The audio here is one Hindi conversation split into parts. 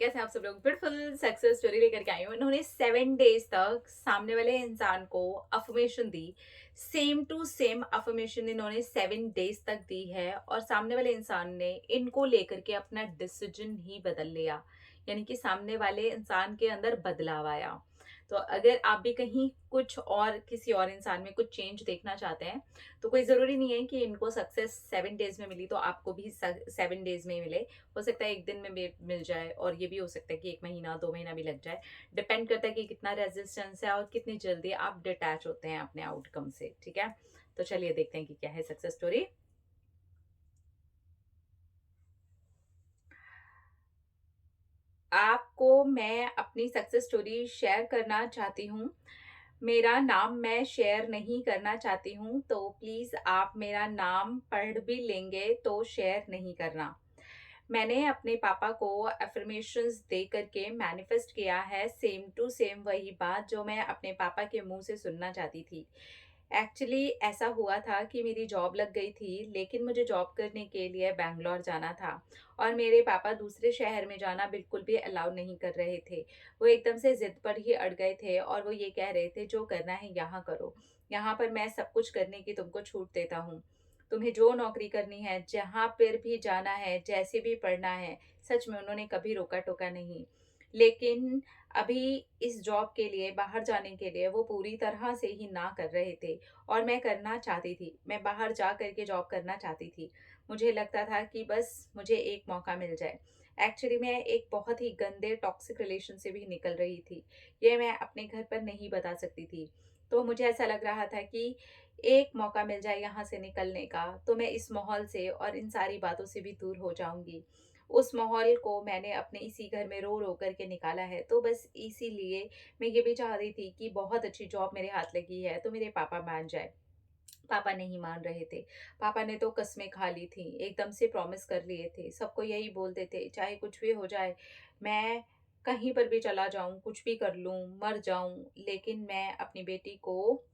कैसे हैं आप सब लोग? ब्यूटीफुल सक्सेस स्टोरी लेकर के आई हूँ। उन्होंने 7 डेज़ तक सामने वाले इंसान को अफ़र्मेशन दी। सेम टू सेम अफ़र्मेशन इन्होंने 7 डेज़ तक दी है और सामने वाले इंसान ने इनको लेकर के अपना डिसीजन ही बदल लिया। यानी कि सामने वाले इंसान के अंदर बदलाव आया। तो अगर आप भी कहीं कुछ और किसी और इंसान में कुछ चेंज देखना चाहते हैं, तो कोई ज़रूरी नहीं है कि इनको सक्सेस 7 डेज़ में मिली तो आपको भी स 7 डेज़ में मिले। हो सकता है 1 दिन में मिल जाए और ये भी हो सकता है कि 1 महीना 2 महीना भी लग जाए। डिपेंड करता है कि कितना रेजिस्टेंस है और कितनी जल्दी आप डिटैच होते हैं अपने आउटकम से, ठीक है? तो चलिए देखते हैं कि क्या है सक्सेस स्टोरी। आपको मैं अपनी सक्सेस स्टोरी शेयर करना चाहती हूँ। मेरा नाम मैं शेयर नहीं करना चाहती हूँ, तो प्लीज़ आप मेरा नाम पढ़ भी लेंगे तो शेयर नहीं करना। मैंने अपने पापा को अफ़र्मेशंस दे करके मैनिफेस्ट किया है सेम टू सेम वही बात जो मैं अपने पापा के मुँह से सुनना चाहती थी। एक्चुअली ऐसा हुआ था कि मेरी जॉब लग गई थी, लेकिन मुझे जॉब करने के लिए बैंगलोर जाना था और मेरे पापा दूसरे शहर में जाना बिल्कुल भी अलाउ नहीं कर रहे थे। वो एकदम से ज़िद पर ही अड़ गए थे और वो ये कह रहे थे, "जो करना है यहाँ करो। यहाँ पर मैं सब कुछ करने की तुमको छूट देता हूँ। तुम्हें जो नौकरी करनी है, जहाँ पर भी जाना है, जैसे भी पढ़ना है।" सच में उन्होंने कभी रोका-टोका नहीं। लेकिन अभी इस जॉब के लिए, बाहर जाने के लिए वो पूरी तरह से ही ना कर रहे थे और मैं करना चाहती थी। मैं बाहर जा कर के जॉब करना चाहती थी। मुझे लगता था कि बस मुझे एक मौका मिल जाए। एक्चुअली मैं एक बहुत ही गंदे टॉक्सिक रिलेशन से भी निकल रही थी। ये मैं अपने घर पर नहीं बता सकती थी। तो मुझे ऐसा लग रहा था कि एक मौका मिल जाए यहाँ से निकलने का, तो मैं इस माहौल से और इन सारी बातों से भी दूर हो जाऊँगी। उस माहौल को मैंने अपने इसी घर में रो-रो कर के निकाला है। तो बस इसीलिए मैं ये भी चाह रही थी कि बहुत अच्छी जॉब मेरे हाथ लगी है, तो मेरे पापा मान जाएँ। पापा नहीं मान रहे थे। पापा ने तो कस्में खा ली थी, एकदम से प्रॉमिस कर लिए थे। सबको यही बोलते थे, चाहे कुछ भी हो जाए, मैं कहीं पर भी चला जाऊँ, कुछ भी कर लूँ, मर जाऊँ, लेकिन मैं अपनी बेटी को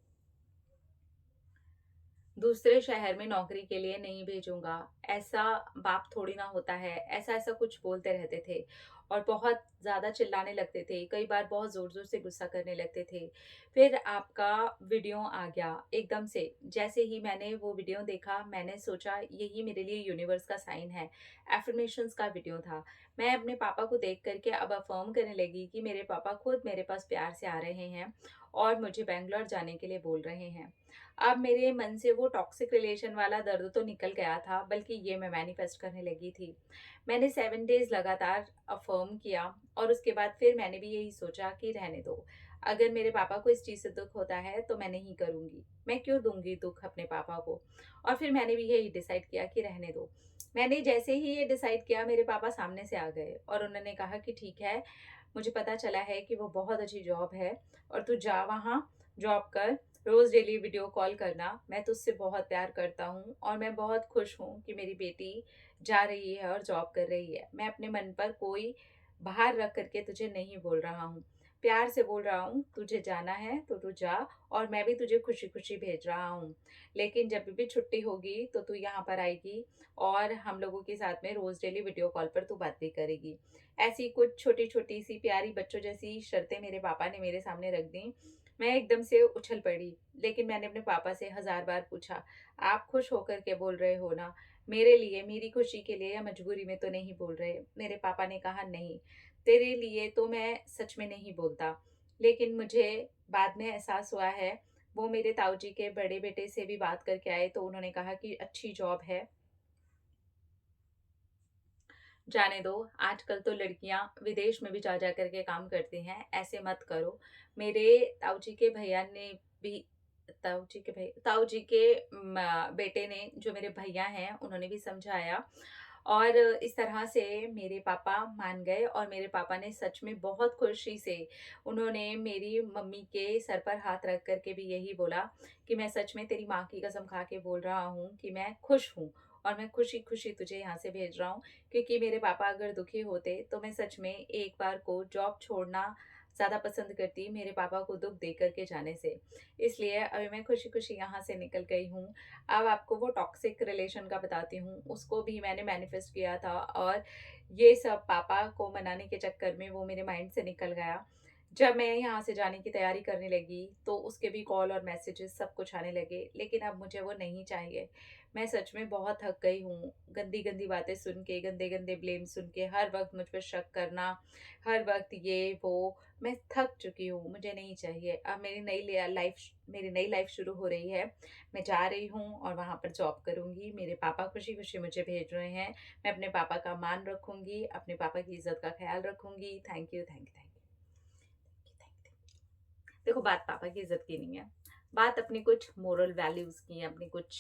दूसरे शहर में नौकरी के लिए नहीं भेजूँगा, ऐसा बाप थोड़ी ना होता है, ऐसा-ऐसा कुछ बोलते रहते थे और बहुत ज़्यादा चिल्लाने लगते थे, कई बार बहुत ज़ोर-ज़ोर से गुस्सा करने लगते थे। फिर आपका वीडियो आ गया एकदम से, जैसे ही मैंने वो वीडियो देखा, मैंने सोचा यही मेरे लिए यूनिवर्स का साइन है, अफ़र्मेशंस का वीडियो था। मैं अपने पापा को देख कर के अब अफ़र्म करने लगी कि मेरे पापा खुद मेरे पास प्यार से आ रहे हैं और मुझे बैंगलोर जाने के लिए बोल रहे हैं। अब मेरे मन से वो टॉक्सिक रिलेशन वाला दर्द तो निकल गया था, बल्कि ये मैं मैनिफेस्ट करने लगी थी। मैंने 7 डेज़ लगातार अफ़र्म किया और उसके बाद फिर मैंने भी यही सोचा कि रहने दो। अगर मेरे पापा को इस चीज़ से दुःख होता है, तो मैं नहीं करूँगी। मैं क्यों दूँगी दुःख अपने पापा को? और फिर मैंने भी यही डिसाइड किया कि रहने दो। मैंने जैसे ही ये डिसाइड किया, मेरे पापा सामने से आ गए और उन्होंने कहा कि ठीक है, मुझे पता चला है कि वो बहुत अच्छी जॉब है और तू जा वहाँ, जॉब कर। रोज़ डेली वीडियो कॉल करना, मैं तुझसे बहुत प्यार करता हूँ और मैं बहुत खुश हूँ कि मेरी बेटी जा रही है और जॉब कर रही है। मैं अपने मन पर कोई भार रख कर के तुझे नहीं बोल रहा हूँ। प्यार से बोल रहा हूँ, तुझे जाना है तो तू जा और मैं भी तुझे खुशी-खुशी भेज रहा हूँ। लेकिन जब भी छुट्टी होगी तो तू यहाँ पर आएगी और हम लोगों के साथ में रोज़ डेली वीडियो कॉल पर तू बात भी करेगी। ऐसी कुछ छोटी-छोटी सी प्यारी बच्चों जैसी शर्तें मेरे पापा ने मेरे सामने रख दी। मैं एकदम से उछल पड़ी, लेकिन मैंने अपने पापा से हज़ार बार पूछा, "आप खुश होकर के बोल रहे हो ना? मेरे लिए, मेरी खुशी के लिए या मजबूरी में तो नहीं बोल रहे?" मेरे पापा ने कहा, "नहीं, तेरे लिए तो मैं सच में नहीं बोलता।" लेकिन मुझे बाद में एहसास हुआ है, वो मेरे ताऊ जी के बड़े बेटे से भी बात करके आए, तो उन्होंने कहा कि अच्छी जॉब है, जाने दो, आजकल तो लड़कियाँ विदेश में भी जा कर के काम करती हैं, ऐसे मत करो। मेरे ताऊ जी के भैया ने भी ताऊ जी के बेटे ने जो मेरे भैया हैं, उन्होंने भी समझाया और इस तरह से मेरे पापा मान गए और मेरे पापा ने सच में बहुत खुशी से उन्होंने मेरी मम्मी के सर पर हाथ रख कर के भी यही बोला कि मैं सच में तेरी माँ की कसम खा के बोल रहा हूँ कि मैं खुश हूँ और मैं खुशी-खुशी तुझे यहाँ से भेज रहा हूँ। क्योंकि मेरे पापा अगर दुखी होते तो मैं सच में एक बार को जॉब छोड़ना ज़्यादा पसंद करती मेरे पापा को दुःख दे कर के जाने से। इसलिए अभी मैं खुशी-खुशी यहाँ से निकल गई हूँ। अब आपको वो टॉक्सिक रिलेशन का बताती हूँ, उसको भी मैंने मैनिफेस्ट किया था और ये सब पापा को मनाने के चक्कर में वो मेरे माइंड से निकल गया। जब मैं यहाँ से जाने की तैयारी करने लगी, तो उसके भी कॉल और मैसेजेस सब कुछ आने लगे, लेकिन अब मुझे वो नहीं चाहिए। मैं सच में बहुत थक गई हूँ, गंदी-गंदी बातें सुन के, गंदे-गंदे ब्लेम सुन के, हर वक़्त मुझ पे शक करना, हर वक़्त ये वो, मैं थक चुकी हूँ, मुझे नहीं चाहिए। अब मेरी नई लाइफ़ शुरू हो रही है। मैं जा रही हूँ और वहाँ पर जॉब करूँगी। मेरे पापा खुशी-खुशी मुझे भेज रहे हैं। मैं अपने पापा का मान रखूँगी, अपने पापा की इज़्ज़त का ख़्याल रखूँगी। Thank you, thank you, thank you. देखो बात पापा की इज्जत की नहीं है, बात अपनी कुछ मोरल वैल्यूज की है, अपनी कुछ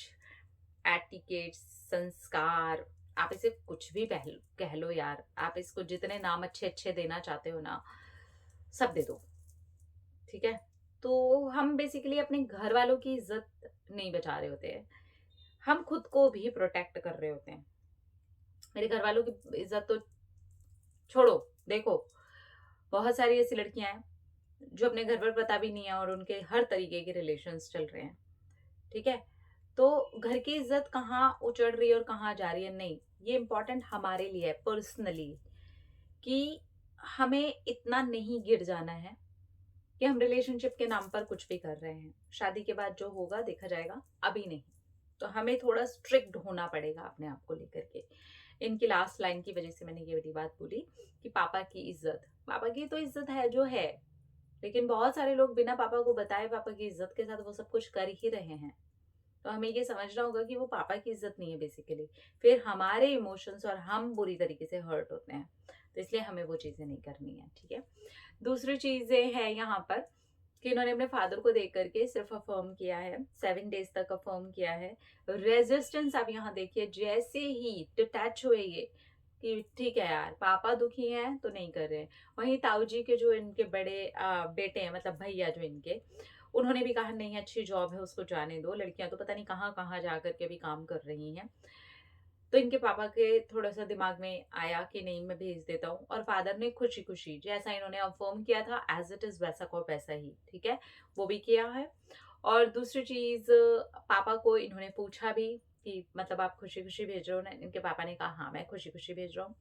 एटिकेट्स, संस्कार, आप इसे कुछ भी कह लो यार, आप इसको जितने नाम अच्छे अच्छे देना चाहते हो ना, सब दे दो। ठीक है, तो हम बेसिकली अपने घर वालों की इज्जत नहीं बचा रहे होते हैं, हम खुद को भी प्रोटेक्ट कर रहे होते हैं। मेरे घर वालों की इज्जत तो छोड़ो, देखो बहुत सारी ऐसी लड़कियां हैं जो अपने घर पर पता भी नहीं है और उनके हर तरीके के रिलेशंस चल रहे हैं। ठीक है, तो घर की इज्जत कहाँ उचड़ रही है और कहाँ जा रही है, नहीं, ये इम्पोर्टेंट हमारे लिए है पर्सनली, कि हमें इतना नहीं गिर जाना है कि हम रिलेशनशिप के नाम पर कुछ भी कर रहे हैं। शादी के बाद जो होगा देखा जाएगा, अभी नहीं। तो हमें थोड़ा स्ट्रिक्ट होना पड़ेगा अपने आप को लेकर के। इनकी लास्ट लाइन की वजह से मैंने ये वाली बात बोली कि पापा की इज्जत, पापा की तो इज्जत है जो है, लेकिन बहुत सारे लोग बिना पापा को बताए पापा की इज्जत के साथ वो सब कुछ कर ही रहे हैं। तो हमें ये समझना होगा कि वो पापा की इज्जत नहीं है बेसिकली, फिर हमारे इमोशंस और हम बुरी तरीके से हर्ट होते हैं। तो इसलिए हमें वो चीजें नहीं करनी है। ठीक है, दूसरी चीजें हैं यहाँ पर कि इन्होंने अपने फादर को देख करके सिर्फ अफर्म किया है, 7 डेज तक अफर्म किया है। रेजिस्टेंस आप यहाँ देखिए, जैसे ही डिटैच हुए ये कि ठीक है यार पापा दुखी हैं तो नहीं कर रहे हैं, वहीं ताऊ जी के जो इनके बड़े बेटे हैं, मतलब भैया जो इनके, उन्होंने भी कहा नहीं अच्छी जॉब है उसको जाने दो, लड़कियां तो पता नहीं कहाँ कहाँ जा करके भी काम कर रही हैं। तो इनके पापा के थोड़ा सा दिमाग में आया कि नहीं मैं भेज देता हूँ, और फादर ने खुशी खुशी जैसा इन्होंने अफर्म किया था एज इट इज वैसा को वैसा ही, ठीक है, वो भी किया है। और दूसरी चीज, पापा को इन्होंने पूछा भी कि मतलब आप खुशी खुशी भेज रहे हो ना, इनके पापा ने कहा हाँ मैं खुशी खुशी भेज रहा हूँ।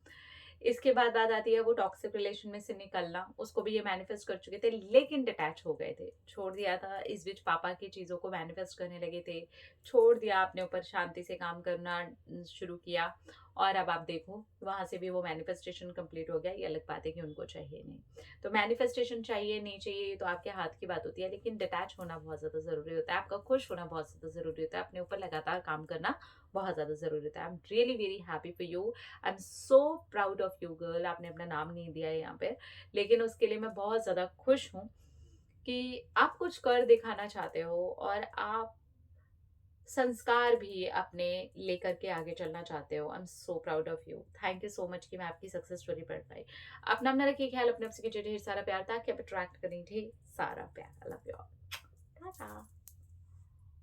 इसके बाद बात आती है वो टॉक्सिक रिलेशन में से निकलना, उसको भी ये मैनिफेस्ट कर चुके थे लेकिन डिटैच हो गए थे, छोड़ दिया था। इस बीच पापा की चीजों को मैनिफेस्ट करने लगे थे, छोड़ दिया, अपने ऊपर शांति से काम करना शुरू किया। और अब आप देखो वहां से भी वो मैनिफेस्टेशन कंप्लीट हो गया। ये अलग बात है कि उनको चाहिए नहीं, तो मैनिफेस्टेशन चाहिए नहीं चाहिए ये तो आपके हाथ की बात होती है, लेकिन डिटैच होना बहुत ज्यादा जरूरी होता है, आपका खुश होना बहुत ज्यादा जरूरी होता है, अपने ऊपर लगातार काम करना बहुत ज्यादा जरूरी होता है। I am really very happy for you, I am so proud of you girl. आपने अपना नाम नहीं दिया है यहाँ पे, लेकिन उसके लिए मैं बहुत ज्यादा खुश हूँ कि आप कुछ कर दिखाना चाहते हो और आप संस्कार भी अपने लेकर के आगे चलना चाहते हो। I am so proud of you, thank you so much कि मैं आपकी सक्सेस स्टोरी पढ़ पाई। अपना अपना रखिए ख्याल, अपने आपसे कीजिए ढेर सारा प्यार ताकि आप अट्रैक्ट करें ढेर सारा प्यार। I love you all, Tata.